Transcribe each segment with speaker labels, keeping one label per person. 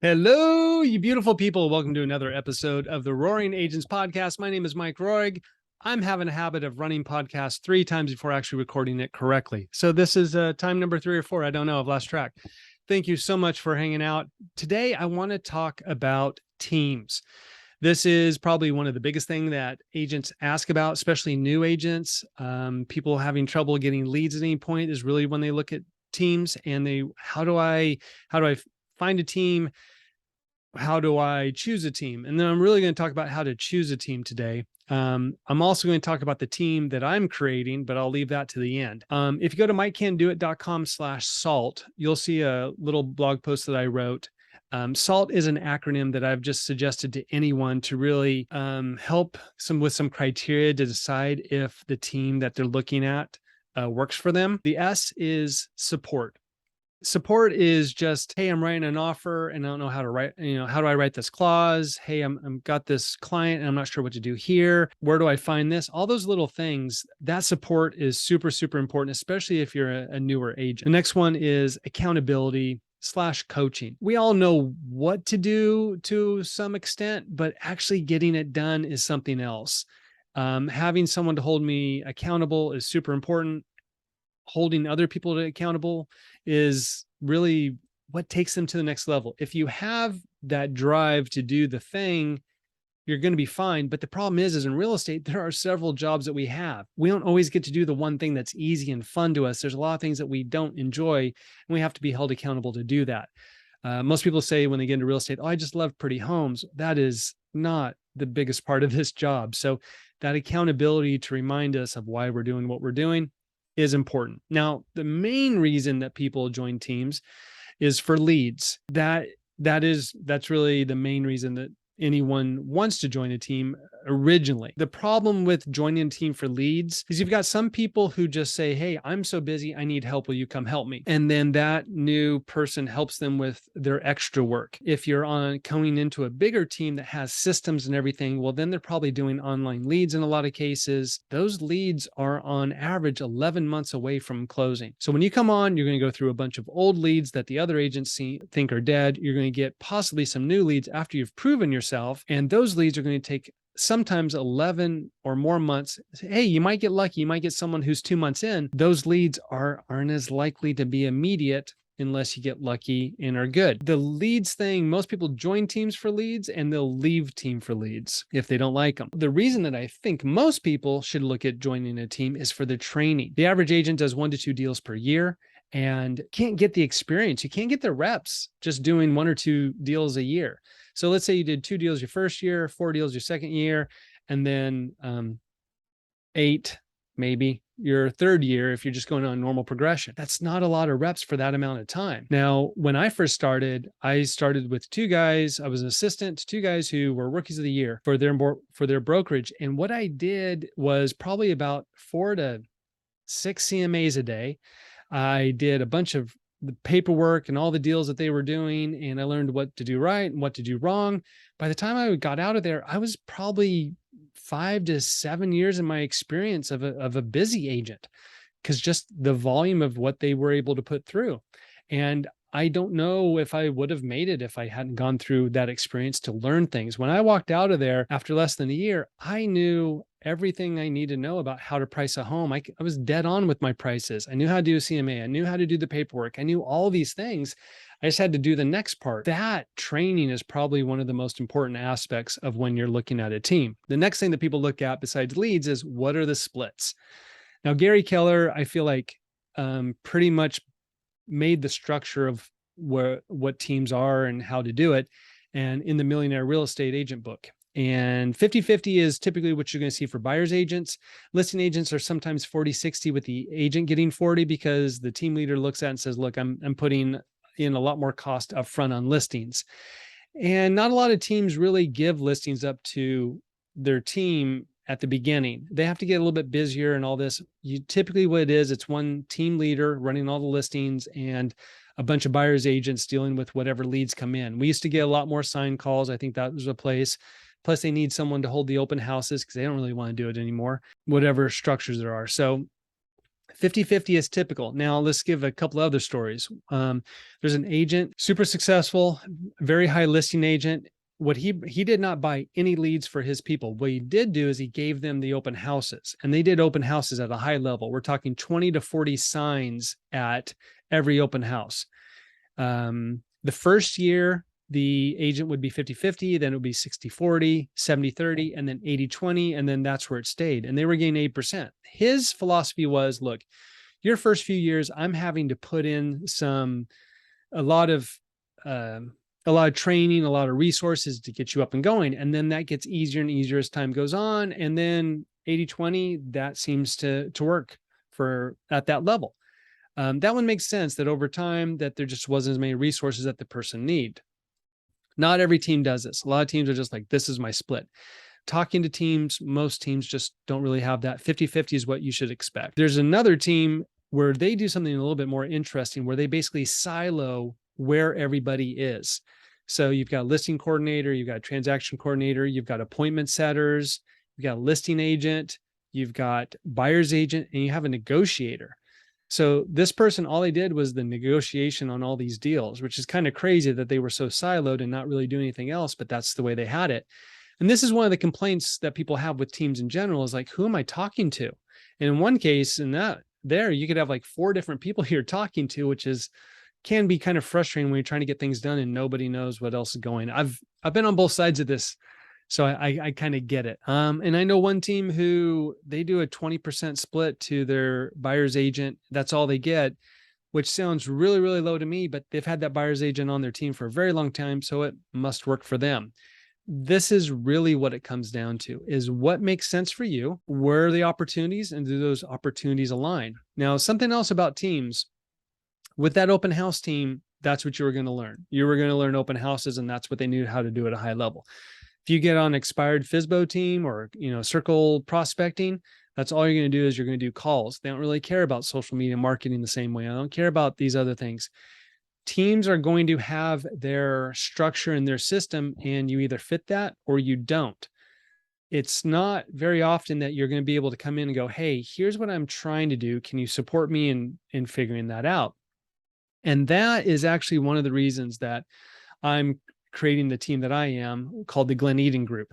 Speaker 1: Hello, you beautiful people. Welcome to another episode of the Roaring Agents podcast. My name is Mike Roig. I'm having a habit of running podcasts 3 times before actually recording it correctly. So this is time number 3 or 4. I don't know. I've lost track. Thank you so much for hanging out. Today, I want to talk about teams. This is probably one of the biggest things that agents ask about, especially new agents. People having trouble getting leads at any point is really when they look at teams and how do I find a team? How do I choose a team? And then I'm really going to talk about how to choose a team today. I'm also going to talk about the team that I'm creating, but I'll leave that to the end. If you go to mikecandoit.com/SALT, you'll see a little blog post that I wrote. SALT is an acronym that I've just suggested to anyone to really help with some criteria to decide if the team that they're looking at works for them. The S is support. Support is just, hey, I'm writing an offer and I don't know how to write, how do I write this clause? Hey, I'm got this client and I'm not sure what to do here. Where do I find this? All those little things, that support is super, super important, especially if you're a newer agent. The next one is accountability/coaching. We all know what to do to some extent, but actually getting it done is something else. Having someone to hold me accountable is super important. Holding other people accountable is really what takes them to the next level. If you have that drive to do the thing, you're going to be fine. But the problem is in real estate, there are several jobs that we have. We don't always get to do the one thing that's easy and fun to us. There's a lot of things that we don't enjoy, and we have to be held accountable to do that. Most people say when they get into real estate, oh, I just love pretty homes. That is not the biggest part of this job. So that accountability to remind us of why we're doing what we're doing is important. Now, the main reason that people join teams is for leads. That's really the main reason that anyone wants to join a team originally. The problem with joining a team for leads is you've got some people who just say, hey, I'm so busy, I need help. Will you come help me? And then that new person helps them with their extra work. If you're coming into a bigger team that has systems and everything, well, then they're probably doing online leads in a lot of cases. Those leads are on average 11 months away from closing. So when you come on, you're going to go through a bunch of old leads that the other agents think are dead. You're going to get possibly some new leads after you've proven yourself. And those leads are going to take sometimes 11 or more months. Hey, you might get lucky. You might get someone who's 2 months in. Those leads aren't as likely to be immediate unless you get lucky and are good. The leads thing, most people join teams for leads and they'll leave team for leads if they don't like them. The reason that I think most people should look at joining a team is for the training. The average agent does 1 to 2 deals per year and can't get the experience. You can't get the reps just doing 1 or 2 deals a year. So let's say you did 2 deals your first year, 4 deals your second year, and then 8 maybe your third year if you're just going on normal progression. That's not a lot of reps for that amount of time. Now, when I first started, I started with 2 guys. I was an assistant to 2 guys who were rookies of the year for their brokerage. And what I did was probably about 4 to 6 CMAs a day. I did a bunch of the paperwork and all the deals that they were doing, and I learned what to do right and what to do wrong. By the time I got out of there, I was probably 5 to 7 years in my experience of a busy agent, because just the volume of what they were able to put through. And I don't know if I would have made it if I hadn't gone through that experience to learn things. When I walked out of there after less than a year, I knew everything I need to know about how to price a home. I was dead on with my prices. I knew how to do a CMA. I knew how to do the paperwork. I knew all these things. I just had to do the next part. That training is probably one of the most important aspects of when you're looking at a team. The next thing that people look at besides leads is what are the splits? Now, Gary Keller, I feel like pretty much made the structure of what teams are and how to do it, and in the Millionaire Real Estate Agent book. And 50-50 is typically what you're going to see for buyer's agents. Listing agents are sometimes 40-60 with the agent getting 40 because the team leader looks at it and says, look, I'm putting in a lot more cost upfront on listings. And not a lot of teams really give listings up to their team at the beginning. They have to get a little bit busier and all this. Typically what it is, it's one team leader running all the listings and a bunch of buyer's agents dealing with whatever leads come in. We used to get a lot more sign calls. I think that was a place. Plus they need someone to hold the open houses because they don't really want to do it anymore, whatever structures there are. So 50-50 is typical. Now let's give a couple other stories. There's an agent, super successful, very high listing agent. What he did not buy any leads for his people. What he did do is he gave them the open houses, and they did open houses at a high level. We're talking 20 to 40 signs at every open house. The first year, the agent would be 50-50, then it would be 60-40, 70-30, and then 80-20. And then that's where it stayed. And they were getting 8%. His philosophy was, look, your first few years, I'm having to put in a lot of training, a lot of resources to get you up and going. And then that gets easier and easier as time goes on. And then 80-20, that seems to work for at that level. That one makes sense, that over time that there just wasn't as many resources that the person need. Not every team does this. A lot of teams are just like, this is my split. Talking to teams, most teams just don't really have that. 50-50 is what you should expect. There's another team where they do something a little bit more interesting, where they basically silo where everybody is. So you've got a listing coordinator, you've got a transaction coordinator, you've got appointment setters, you've got a listing agent, you've got buyer's agent, and you have a negotiator. So this person, all they did was the negotiation on all these deals, which is kind of crazy that they were so siloed and not really doing anything else, but that's the way they had it. And this is one of the complaints that people have with teams in general, is like, who am I talking to? And in one case, in that there, you could have like 4 different people you're talking to, which can be kind of frustrating when you're trying to get things done and nobody knows what else is going. I've been on both sides of this, so I kind of get it. And I know one team who they do a 20% split to their buyer's agent. That's all they get, which sounds really, really low to me, but they've had that buyer's agent on their team for a very long time, so it must work for them. This is really what it comes down to, is what makes sense for you, where are the opportunities, and do those opportunities align? Now, something else about teams, with that open house team, that's what you were going to learn. You were going to learn open houses, and that's what they knew how to do at a high level. If you get on expired FSBO team or, circle prospecting, that's all you're going to do, is you're going to do calls. They don't really care about social media marketing the same way. I don't care about these other things. Teams are going to have their structure and their system, and you either fit that or you don't. It's not very often that you're going to be able to come in and go, hey, here's what I'm trying to do. Can you support me in figuring that out? And that is actually one of the reasons that I'm creating the team that I am, called the Glen Eden Group.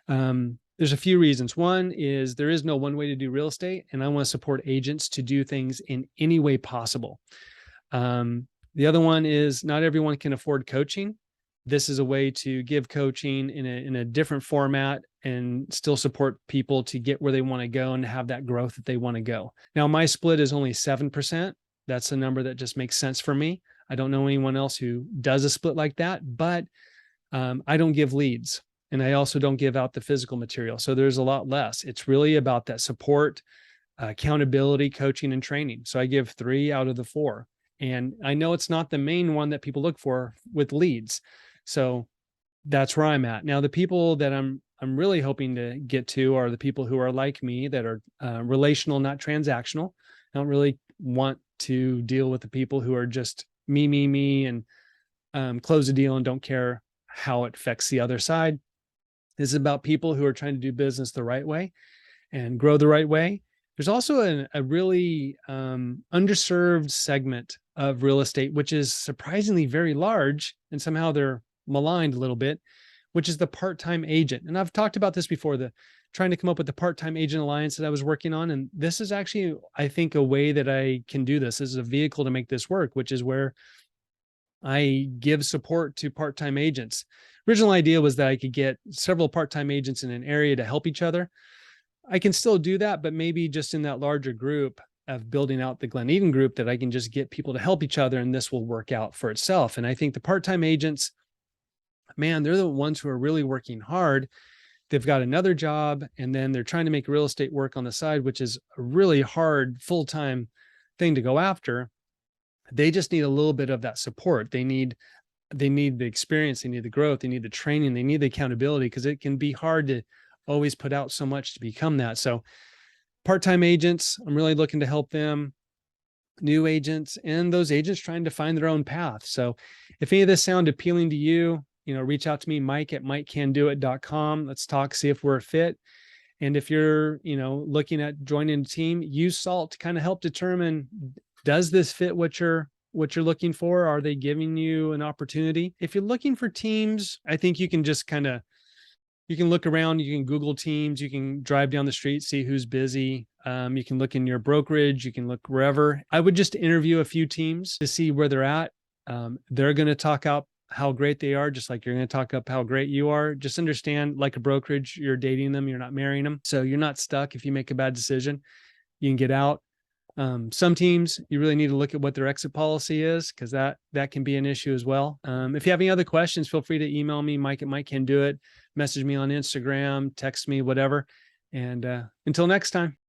Speaker 1: There's a few reasons. One is there is no one way to do real estate, and I want to support agents to do things in any way possible. The other one is not everyone can afford coaching. This is a way to give coaching in a different format and still support people to get where they want to go and have that growth that they want to go. Now, my split is only 7%. That's a number that just makes sense for me. I don't know anyone else who does a split like that, but I don't give leads, and I also don't give out the physical material. So there's a lot less. It's really about that support, accountability, coaching, and training. So I give 3 out of the 4. And I know it's not the main one that people look for with leads. So that's where I'm at. Now, the people that I'm really hoping to get to are the people who are like me, that are relational, not transactional. I don't really want to deal with the people who are just me, and close a deal and don't care how it affects the other side. This is about people who are trying to do business the right way and grow the right way. There's also a really underserved segment of real estate, which is surprisingly very large, and somehow they're maligned a little bit, which is the part-time agent. And I've talked about this before, trying to come up with the part-time agent alliance that I was working on. And this is actually, I think, a way that I can do this. This is a vehicle to make this work, which is where I give support to part-time agents. Original idea was that I could get several part-time agents in an area to help each other. I can still do that, but maybe just in that larger group of building out the Glen Eden Group, that I can just get people to help each other, and this will work out for itself. And I think the part-time agents, man, they're the ones who are really working hard. They've got another job, and then they're trying to make real estate work on the side, which is a really hard full-time thing to go after. They just need a little bit of that support. They need the experience, they need the growth, they need the training, they need the accountability, because it can be hard to always put out so much to become that. So part-time agents, I'm really looking to help them, new agents, and those agents trying to find their own path. So if any of this sound appealing to you, reach out to me, Mike@MikeCanDoIt.com. Let's talk, see if we're a fit. And if you're, looking at joining a team, use SALT to kind of help determine, does this fit what you're looking for? Are they giving you an opportunity? If you're looking for teams, I think you can just you can look around, you can Google teams, you can drive down the street, see who's busy. You can look in your brokerage, you can look wherever. I would just interview a few teams to see where they're at. They're going to talk up how great they are, just like you're going to talk up how great you are. Just understand, like a brokerage, you're dating them, you're not marrying them. So you're not stuck. If you make a bad decision, you can get out. Some teams, you really need to look at what their exit policy is, because that can be an issue as well. If you have any other questions, feel free to email me, Mike at Mike Can Do It, message me on Instagram, text me, whatever. And until next time.